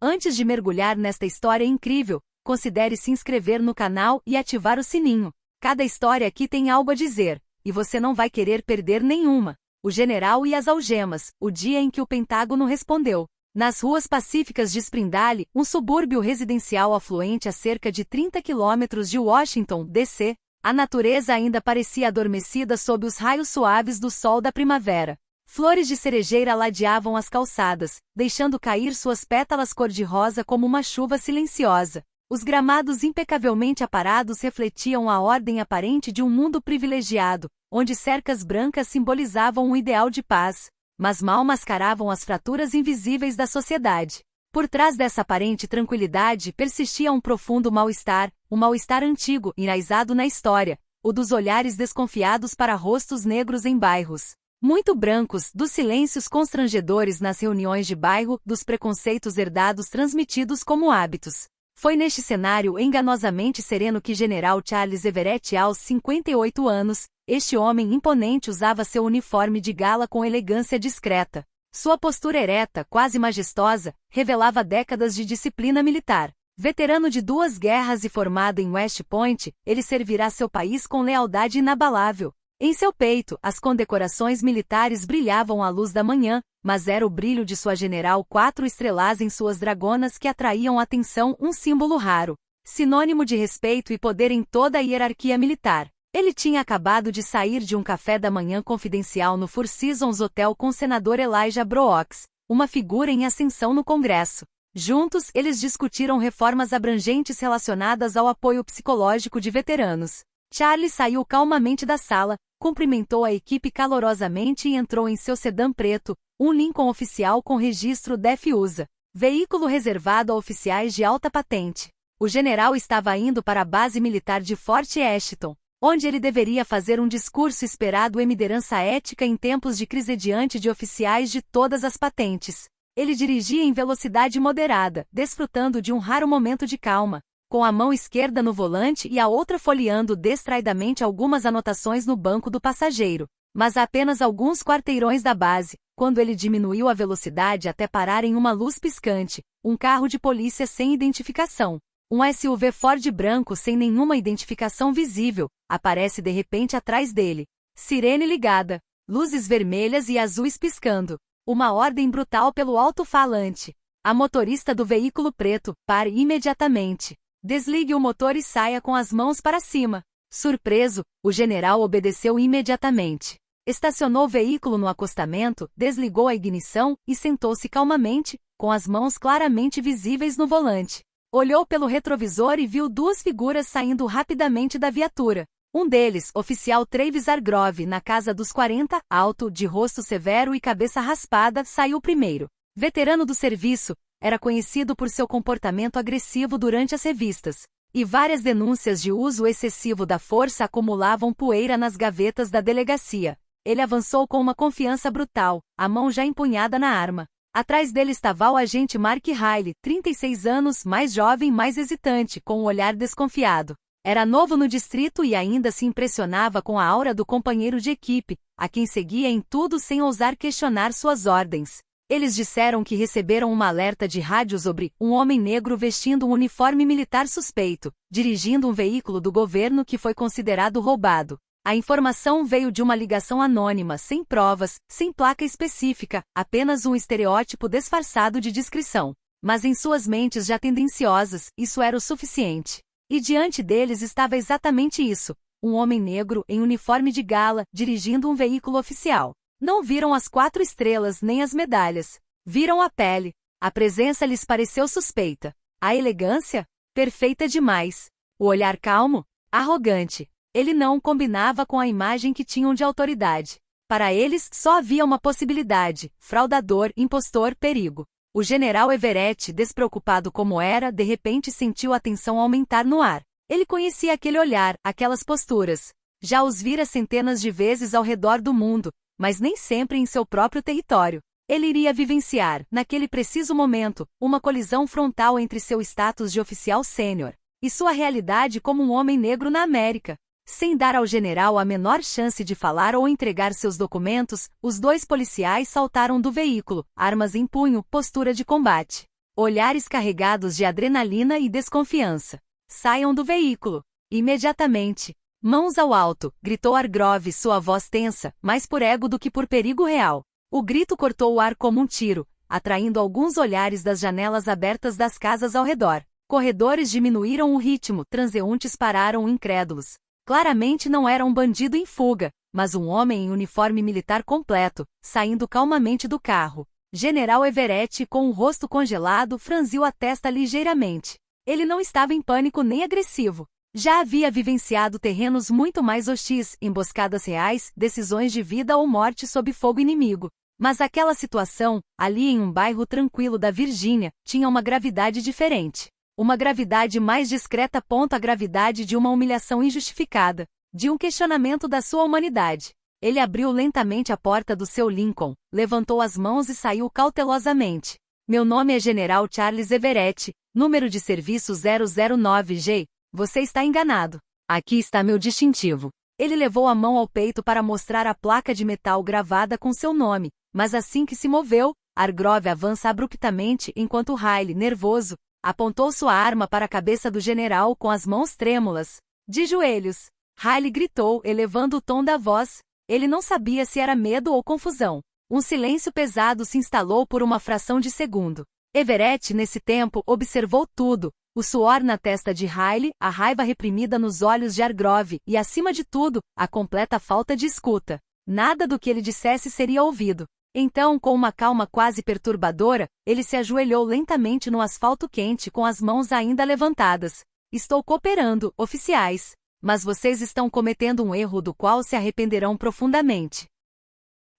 Antes de mergulhar nesta história incrível, considere se inscrever no canal e ativar o sininho. Cada história aqui tem algo a dizer, e você não vai querer perder nenhuma. O general e as algemas, o dia em que o Pentágono respondeu. Nas ruas pacíficas de Springdale, um subúrbio residencial afluente a cerca de 30 quilômetros de Washington, D.C., a natureza ainda parecia adormecida sob os raios suaves do sol da primavera. Flores de cerejeira ladeavam as calçadas, deixando cair suas pétalas cor-de-rosa como uma chuva silenciosa. Os gramados impecavelmente aparados refletiam a ordem aparente de um mundo privilegiado, onde cercas brancas simbolizavam um ideal de paz, mas mal mascaravam as fraturas invisíveis da sociedade. Por trás dessa aparente tranquilidade persistia um profundo mal-estar, um mal-estar antigo, enraizado na história, o dos olhares desconfiados para rostos negros em bairros muito brancos, dos silêncios constrangedores nas reuniões de bairro, dos preconceitos herdados transmitidos como hábitos. Foi neste cenário enganosamente sereno que General Charles Everett, aos 58 anos, este homem imponente usava seu uniforme de gala com elegância discreta. Sua postura ereta, quase majestosa, revelava décadas de disciplina militar. Veterano de 2 guerras e formado em West Point, ele servirá seu país com lealdade inabalável. Em seu peito, as condecorações militares brilhavam à luz da manhã, mas era o brilho de sua general 4 estrelas em suas dragonas que atraíam atenção, um símbolo raro, sinônimo de respeito e poder em toda a hierarquia militar. Ele tinha acabado de sair de um café da manhã confidencial no Four Seasons Hotel com o senador Elijah Brooks, uma figura em ascensão no Congresso. Juntos, eles discutiram reformas abrangentes relacionadas ao apoio psicológico de veteranos. Charlie saiu calmamente da sala, cumprimentou a equipe calorosamente e entrou em seu sedã preto, um Lincoln oficial com registro DEF-USA, veículo reservado a oficiais de alta patente. O general estava indo para a base militar de Fort Ashton, onde ele deveria fazer um discurso esperado em liderança ética em tempos de crise diante de oficiais de todas as patentes. Ele dirigia em velocidade moderada, desfrutando de um raro momento de calma, com a mão esquerda no volante e a outra folheando distraidamente algumas anotações no banco do passageiro. Mas a apenas alguns quarteirões da base, quando ele diminuiu a velocidade até parar em uma luz piscante, um carro de polícia sem identificação, um SUV Ford branco sem nenhuma identificação visível, aparece de repente atrás dele. Sirene ligada, luzes vermelhas e azuis piscando. Uma ordem brutal pelo alto-falante. A motorista do veículo preto, pare imediatamente. Desligue o motor e saia com as mãos para cima. Surpreso, o general obedeceu imediatamente. Estacionou o veículo no acostamento, desligou a ignição e sentou-se calmamente, com as mãos claramente visíveis no volante. Olhou pelo retrovisor e viu 2 figuras saindo rapidamente da viatura. Um deles, oficial Travis Hargrove, na casa dos 40, alto, de rosto severo e cabeça raspada, saiu primeiro. Veterano do serviço, era conhecido por seu comportamento agressivo durante as revistas, e várias denúncias de uso excessivo da força acumulavam poeira nas gavetas da delegacia. Ele avançou com uma confiança brutal, a mão já empunhada na arma. Atrás dele estava o agente Mark Riley, 36 anos, mais jovem, mais hesitante, com um olhar desconfiado. Era novo no distrito e ainda se impressionava com a aura do companheiro de equipe, a quem seguia em tudo sem ousar questionar suas ordens. Eles disseram que receberam uma alerta de rádio sobre um homem negro vestindo um uniforme militar suspeito, dirigindo um veículo do governo que foi considerado roubado. A informação veio de uma ligação anônima, sem provas, sem placa específica, apenas um estereótipo disfarçado de descrição. Mas em suas mentes já tendenciosas, isso era o suficiente. E diante deles estava exatamente isso, um homem negro em uniforme de gala, dirigindo um veículo oficial. Não viram as 4 estrelas nem as medalhas. Viram a pele. A presença lhes pareceu suspeita. A elegância? Perfeita demais. O olhar calmo? Arrogante. Ele não combinava com a imagem que tinham de autoridade. Para eles, só havia uma possibilidade: fraudador, impostor, perigo. O general Everett, despreocupado como era, de repente sentiu a tensão aumentar no ar. Ele conhecia aquele olhar, aquelas posturas. Já os vira centenas de vezes ao redor do mundo, mas nem sempre em seu próprio território. Ele iria vivenciar, naquele preciso momento, uma colisão frontal entre seu status de oficial sênior e sua realidade como um homem negro na América. Sem dar ao general a menor chance de falar ou entregar seus documentos, os 2 policiais saltaram do veículo, armas em punho, postura de combate. Olhares carregados de adrenalina e desconfiança. Saiam do veículo. Imediatamente. Mãos ao alto, gritou Hargrove, sua voz tensa, mais por ego do que por perigo real. O grito cortou o ar como um tiro, atraindo alguns olhares das janelas abertas das casas ao redor. Corredores diminuíram o ritmo, transeuntes pararam incrédulos. Claramente não era um bandido em fuga, mas um homem em uniforme militar completo, saindo calmamente do carro. General Everett, com o rosto congelado, franziu a testa ligeiramente. Ele não estava em pânico nem agressivo. Já havia vivenciado terrenos muito mais hostis, emboscadas reais, decisões de vida ou morte sob fogo inimigo. Mas aquela situação, ali em um bairro tranquilo da Virgínia, tinha uma gravidade diferente. Uma gravidade mais discreta. A gravidade de uma humilhação injustificada, de um questionamento da sua humanidade. Ele abriu lentamente a porta do seu Lincoln, levantou as mãos e saiu cautelosamente. Meu nome é General Charles Everett, número de serviço 009G. Você está enganado. Aqui está meu distintivo. Ele levou a mão ao peito para mostrar a placa de metal gravada com seu nome, mas assim que se moveu, Hargrove avança abruptamente enquanto Riley, nervoso, apontou sua arma para a cabeça do general com as mãos trêmulas. De joelhos. Riley gritou, elevando o tom da voz. Ele não sabia se era medo ou confusão. Um silêncio pesado se instalou por uma fração de segundo. Everett, nesse tempo, observou tudo. O suor na testa de Riley, a raiva reprimida nos olhos de Hargrove e, acima de tudo, a completa falta de escuta. Nada do que ele dissesse seria ouvido. Então, com uma calma quase perturbadora, ele se ajoelhou lentamente no asfalto quente com as mãos ainda levantadas. Estou cooperando, oficiais. Mas vocês estão cometendo um erro do qual se arrependerão profundamente.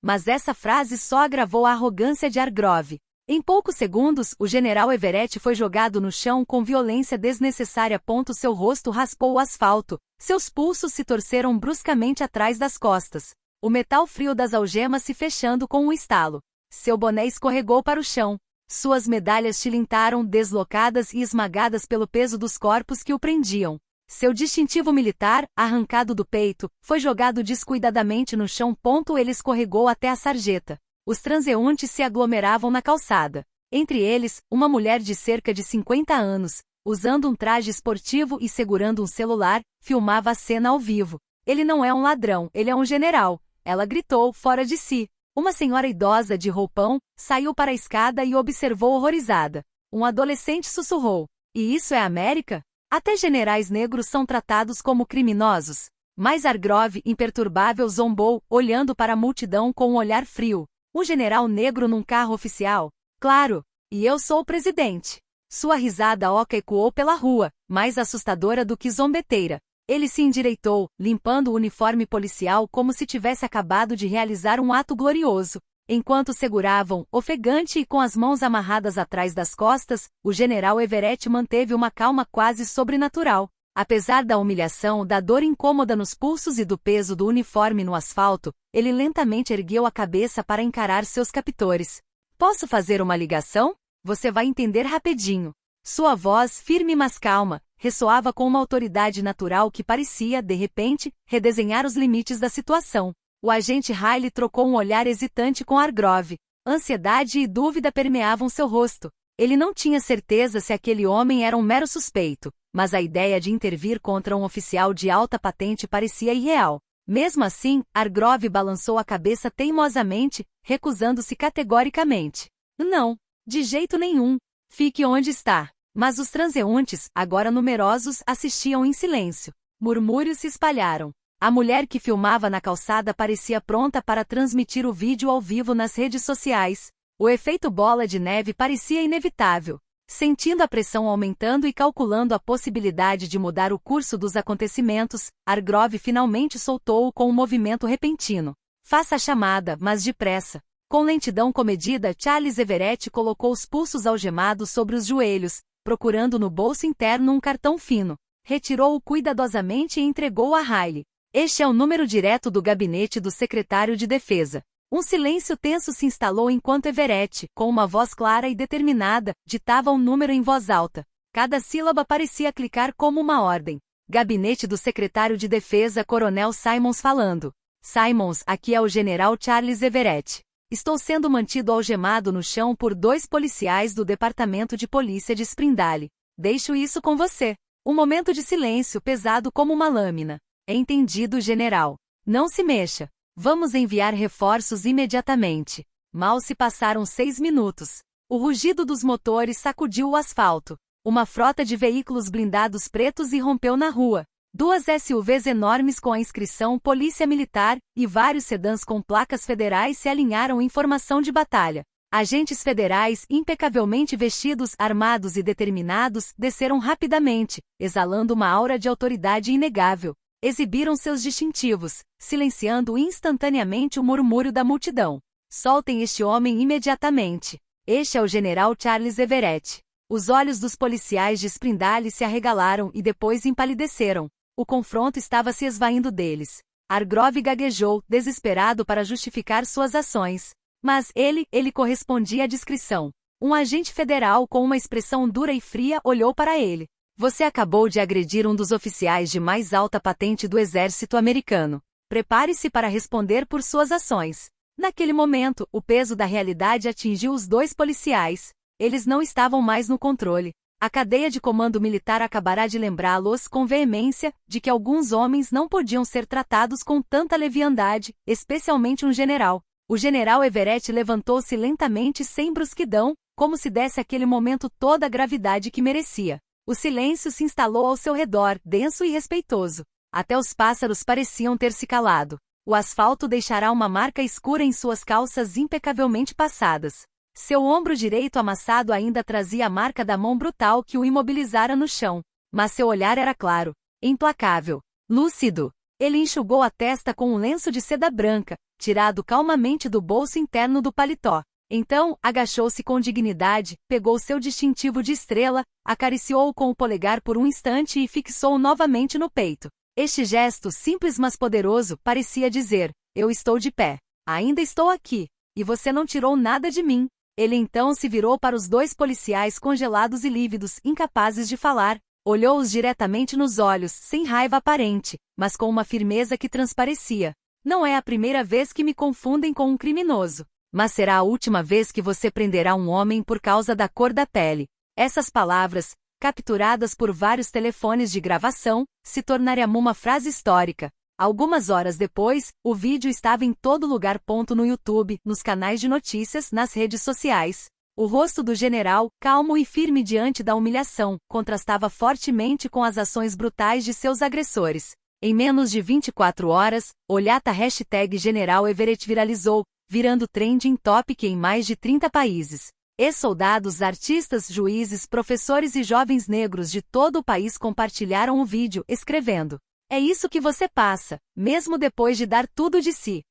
Mas essa frase só agravou a arrogância de Hargrove. Em poucos segundos, o general Everett foi jogado no chão com violência desnecessária. Seu rosto raspou o asfalto, seus pulsos se torceram bruscamente atrás das costas. O metal frio das algemas se fechando com um estalo. Seu boné escorregou para o chão. Suas medalhas tilintaram, deslocadas e esmagadas pelo peso dos corpos que o prendiam. Seu distintivo militar, arrancado do peito, foi jogado descuidadamente no chão. Ele escorregou até a sarjeta. Os transeuntes se aglomeravam na calçada. Entre eles, uma mulher de cerca de 50 anos, usando um traje esportivo e segurando um celular, filmava a cena ao vivo. Ele não é um ladrão, ele é um general. Ela gritou, fora de si. Uma senhora idosa de roupão saiu para a escada e observou horrorizada. Um adolescente sussurrou. E isso é América? Até generais negros são tratados como criminosos. Mas Hargrove, imperturbável, zombou, olhando para a multidão com um olhar frio. Um general negro num carro oficial? Claro. E eu sou o presidente. Sua risada oca ecoou pela rua, mais assustadora do que zombeteira. Ele se endireitou, limpando o uniforme policial como se tivesse acabado de realizar um ato glorioso. Enquanto seguravam, ofegante e com as mãos amarradas atrás das costas, o general Everett manteve uma calma quase sobrenatural. Apesar da humilhação, da dor incômoda nos pulsos e do peso do uniforme no asfalto, ele lentamente ergueu a cabeça para encarar seus captores. Posso fazer uma ligação? Você vai entender rapidinho. Sua voz, firme mas calma, ressoava com uma autoridade natural que parecia, de repente, redesenhar os limites da situação. O agente Riley trocou um olhar hesitante com Hargrove. Ansiedade e dúvida permeavam seu rosto. Ele não tinha certeza se aquele homem era um mero suspeito, mas a ideia de intervir contra um oficial de alta patente parecia irreal. Mesmo assim, Hargrove balançou a cabeça teimosamente, recusando-se categoricamente. Não, de jeito nenhum. Fique onde está. Mas os transeuntes, agora numerosos, assistiam em silêncio. Murmúrios se espalharam. A mulher que filmava na calçada parecia pronta para transmitir o vídeo ao vivo nas redes sociais. O efeito bola de neve parecia inevitável. Sentindo a pressão aumentando e calculando a possibilidade de mudar o curso dos acontecimentos, Hargrove finalmente soltou-o com um movimento repentino. Faça a chamada, mas depressa. Com lentidão comedida, Charles Everett colocou os pulsos algemados sobre os joelhos, procurando no bolso interno um cartão fino. Retirou-o cuidadosamente e entregou a Riley. Este é o número direto do gabinete do secretário de Defesa. Um silêncio tenso se instalou enquanto Everett, com uma voz clara e determinada, ditava um número em voz alta. Cada sílaba parecia clicar como uma ordem. Gabinete do secretário de Defesa, Coronel Simons falando. Simons, aqui é o general Charles Everett. Estou sendo mantido algemado no chão por 2 policiais do Departamento de Polícia de Sprindale. Deixo isso com você. Um momento de silêncio pesado como uma lâmina. Entendido, general. Não se mexa. Vamos enviar reforços imediatamente. Mal se passaram 6 minutos. O rugido dos motores sacudiu o asfalto. Uma frota de veículos blindados pretos irrompeu na rua. 2 SUVs enormes com a inscrição Polícia Militar e vários sedãs com placas federais se alinharam em formação de batalha. Agentes federais, impecavelmente vestidos, armados e determinados, desceram rapidamente, exalando uma aura de autoridade inegável. Exibiram seus distintivos, silenciando instantaneamente o murmúrio da multidão. Soltem este homem imediatamente. Este é o general Charles Everett. Os olhos dos policiais de Sprindale se arregalaram e depois empalideceram. O confronto estava se esvaindo deles. Hargrove gaguejou, desesperado para justificar suas ações. Mas ele correspondia à descrição. Um agente federal com uma expressão dura e fria olhou para ele. Você acabou de agredir um dos oficiais de mais alta patente do exército americano. Prepare-se para responder por suas ações. Naquele momento, o peso da realidade atingiu os 2 policiais. Eles não estavam mais no controle. A cadeia de comando militar acabará de lembrá-los com veemência de que alguns homens não podiam ser tratados com tanta leviandade, especialmente um general. O general Everett levantou-se lentamente sem brusquidão, como se desse àquele momento toda a gravidade que merecia. O silêncio se instalou ao seu redor, denso e respeitoso. Até os pássaros pareciam ter se calado. O asfalto deixará uma marca escura em suas calças impecavelmente passadas. Seu ombro direito amassado ainda trazia a marca da mão brutal que o imobilizara no chão. Mas seu olhar era claro, implacável, lúcido. Ele enxugou a testa com um lenço de seda branca, tirado calmamente do bolso interno do paletó. Então, agachou-se com dignidade, pegou seu distintivo de estrela, acariciou-o com o polegar por um instante e fixou-o novamente no peito. Este gesto, simples mas poderoso, parecia dizer: eu estou de pé. Ainda estou aqui. E você não tirou nada de mim. Ele então se virou para os 2 policiais congelados e lívidos, incapazes de falar. Olhou-os diretamente nos olhos, sem raiva aparente, mas com uma firmeza que transparecia. Não é a primeira vez que me confundem com um criminoso. Mas será a última vez que você prenderá um homem por causa da cor da pele. Essas palavras, capturadas por vários telefones de gravação, se tornariam uma frase histórica. Algumas horas depois, o vídeo estava em todo lugar. No YouTube, nos canais de notícias, nas redes sociais. O rosto do general, calmo e firme diante da humilhação, contrastava fortemente com as ações brutais de seus agressores. Em menos de 24 horas, olhata #General Everett viralizou, virando trending topic em mais de 30 países. Ex-soldados, artistas, juízes, professores e jovens negros de todo o país compartilharam o vídeo, escrevendo: é isso que você passa, mesmo depois de dar tudo de si.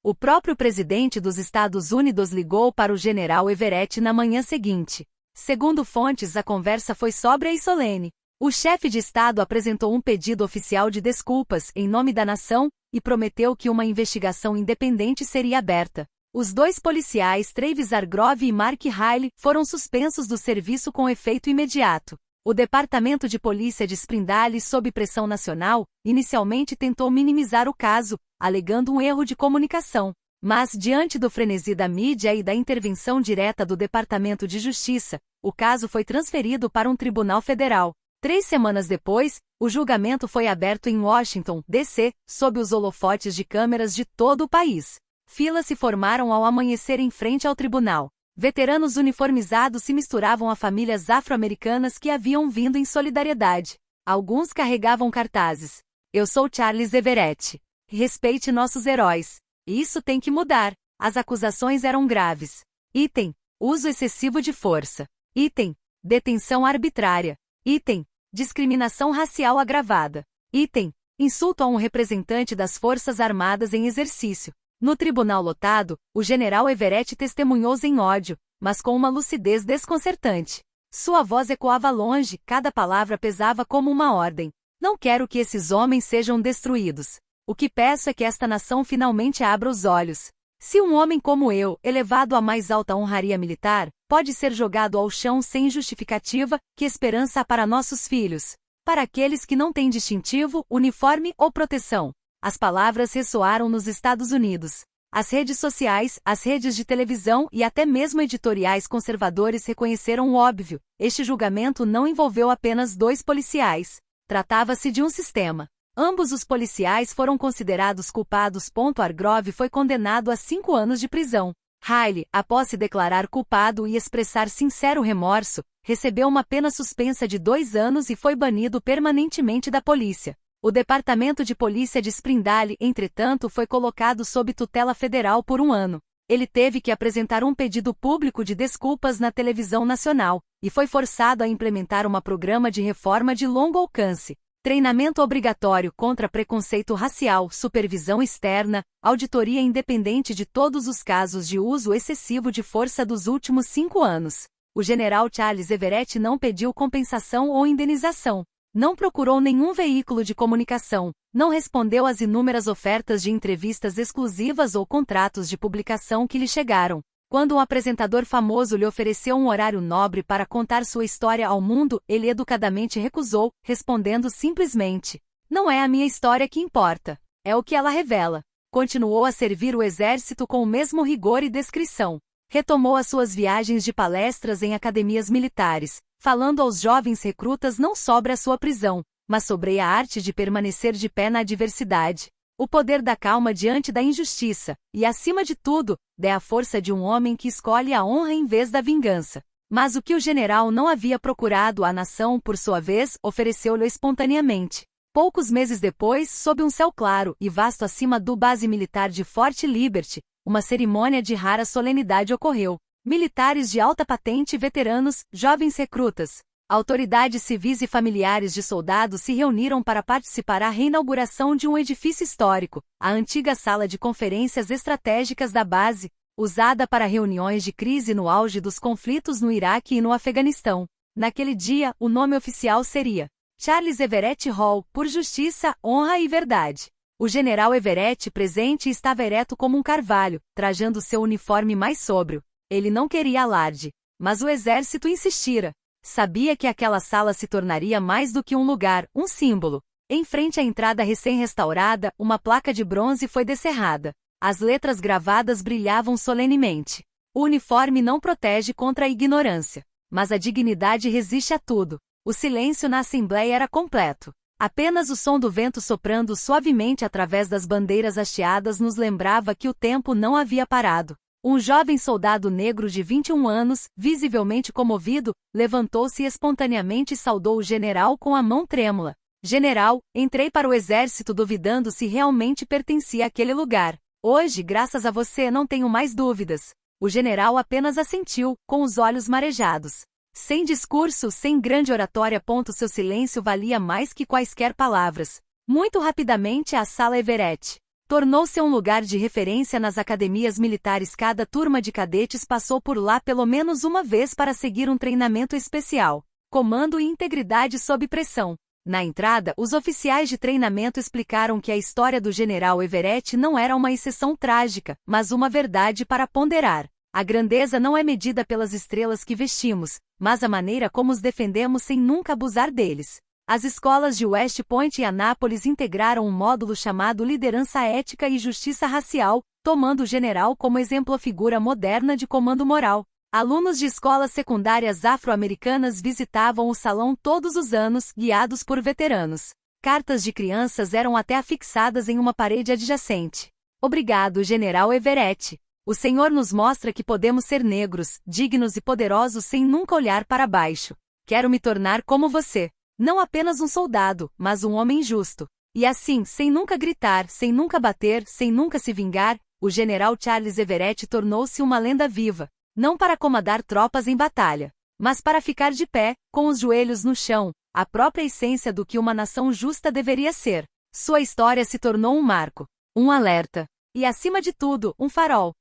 O próprio presidente dos Estados Unidos ligou para o general Everett na manhã seguinte. Segundo fontes, a conversa foi sóbria e solene. O chefe de Estado apresentou um pedido oficial de desculpas em nome da nação e prometeu que uma investigação independente seria aberta. Os 2 policiais, Travis Hargrove e Mark Riley, foram suspensos do serviço com efeito imediato. O Departamento de Polícia de Sprindale, sob pressão nacional, inicialmente tentou minimizar o caso, alegando um erro de comunicação. Mas, diante do frenesi da mídia e da intervenção direta do Departamento de Justiça, o caso foi transferido para um tribunal federal. 3 semanas depois, o julgamento foi aberto em Washington, D.C., sob os holofotes de câmeras de todo o país. Filas se formaram ao amanhecer em frente ao tribunal. Veteranos uniformizados se misturavam a famílias afro-americanas que haviam vindo em solidariedade. Alguns carregavam cartazes: eu sou Charles Everett. Respeite nossos heróis. Isso tem que mudar. As acusações eram graves. Item: uso excessivo de força. Item: detenção arbitrária. Item: discriminação racial agravada. Item: insulto a um representante das Forças Armadas em exercício. No tribunal lotado, o general Everett testemunhou sem ódio, mas com uma lucidez desconcertante. Sua voz ecoava longe, cada palavra pesava como uma ordem. Não quero que esses homens sejam destruídos. O que peço é que esta nação finalmente abra os olhos. Se um homem como eu, elevado à mais alta honraria militar, pode ser jogado ao chão sem justificativa, que esperança há para nossos filhos? Para aqueles que não têm distintivo, uniforme ou proteção? As palavras ressoaram nos Estados Unidos. As redes sociais, as redes de televisão e até mesmo editoriais conservadores reconheceram o óbvio: este julgamento não envolveu apenas 2 policiais. Tratava-se de um sistema. Ambos os policiais foram considerados culpados. Hargrove foi condenado a 5 anos de prisão. Riley, após se declarar culpado e expressar sincero remorso, recebeu uma pena suspensa de 2 anos e foi banido permanentemente da polícia. O Departamento de Polícia de Springdale, entretanto, foi colocado sob tutela federal por 1 ano. Ele teve que apresentar um pedido público de desculpas na televisão nacional, e foi forçado a implementar um programa de reforma de longo alcance. Treinamento obrigatório contra preconceito racial, supervisão externa, auditoria independente de todos os casos de uso excessivo de força dos últimos 5 anos. O general Charles Everett não pediu compensação ou indenização. Não procurou nenhum veículo de comunicação, não respondeu às inúmeras ofertas de entrevistas exclusivas ou contratos de publicação que lhe chegaram. Quando um apresentador famoso lhe ofereceu um horário nobre para contar sua história ao mundo, ele educadamente recusou, respondendo simplesmente: "Não é a minha história que importa, é o que ela revela." Continuou a servir o exército com o mesmo rigor e descrição. Retomou as suas viagens de palestras em academias militares, falando aos jovens recrutas não sobre a sua prisão, mas sobre a arte de permanecer de pé na adversidade, o poder da calma diante da injustiça, e, acima de tudo, a força de um homem que escolhe a honra em vez da vingança. Mas o que o general não havia procurado, a nação, por sua vez, ofereceu-lhe espontaneamente. Poucos meses depois, sob um céu claro e vasto acima do base militar de Fort Liberty, uma cerimônia de rara solenidade ocorreu. Militares de alta patente, veteranos, jovens recrutas, autoridades civis e familiares de soldados se reuniram para participar da reinauguração de um edifício histórico, a antiga sala de conferências estratégicas da base, usada para reuniões de crise no auge dos conflitos no Iraque e no Afeganistão. Naquele dia, o nome oficial seria Charles Everett Hall, por justiça, honra e verdade. O general Everett presente estava ereto como um carvalho, trajando seu uniforme mais sóbrio. Ele não queria alarde, mas o exército insistira. Sabia que aquela sala se tornaria mais do que um lugar, um símbolo. Em frente à entrada recém-restaurada, uma placa de bronze foi descerrada. As letras gravadas brilhavam solenemente. O uniforme não protege contra a ignorância, mas a dignidade resiste a tudo. O silêncio na assembleia era completo. Apenas o som do vento soprando suavemente através das bandeiras hasteadas nos lembrava que o tempo não havia parado. Um jovem soldado negro de 21 anos, visivelmente comovido, levantou-se espontaneamente e saudou o general com a mão trêmula. "General, entrei para o exército duvidando se realmente pertencia àquele lugar. Hoje, graças a você, não tenho mais dúvidas." O general apenas assentiu, com os olhos marejados. Sem discurso, sem grande oratória. Seu silêncio valia mais que quaisquer palavras. Muito rapidamente a sala Everett tornou-se um lugar de referência nas academias militares. Cada turma de cadetes passou por lá pelo menos uma vez para seguir um treinamento especial. Comando e integridade sob pressão. Na entrada, os oficiais de treinamento explicaram que a história do general Everett não era uma exceção trágica, mas uma verdade para ponderar. A grandeza não é medida pelas estrelas que vestimos, mas a maneira como os defendemos sem nunca abusar deles. As escolas de West Point e Anápolis integraram um módulo chamado Liderança Ética e Justiça Racial, tomando o general como exemplo, figura moderna de comando moral. Alunos de escolas secundárias afro-americanas visitavam o salão todos os anos, guiados por veteranos. Cartas de crianças eram até afixadas em uma parede adjacente. "Obrigado, General Everett. O Senhor nos mostra que podemos ser negros, dignos e poderosos sem nunca olhar para baixo. Quero me tornar como você. Não apenas um soldado, mas um homem justo." E assim, sem nunca gritar, sem nunca bater, sem nunca se vingar, o general Charles Everett tornou-se uma lenda viva. Não para comandar tropas em batalha, mas para ficar de pé, com os joelhos no chão, a própria essência do que uma nação justa deveria ser. Sua história se tornou um marco, um alerta, e acima de tudo, um farol.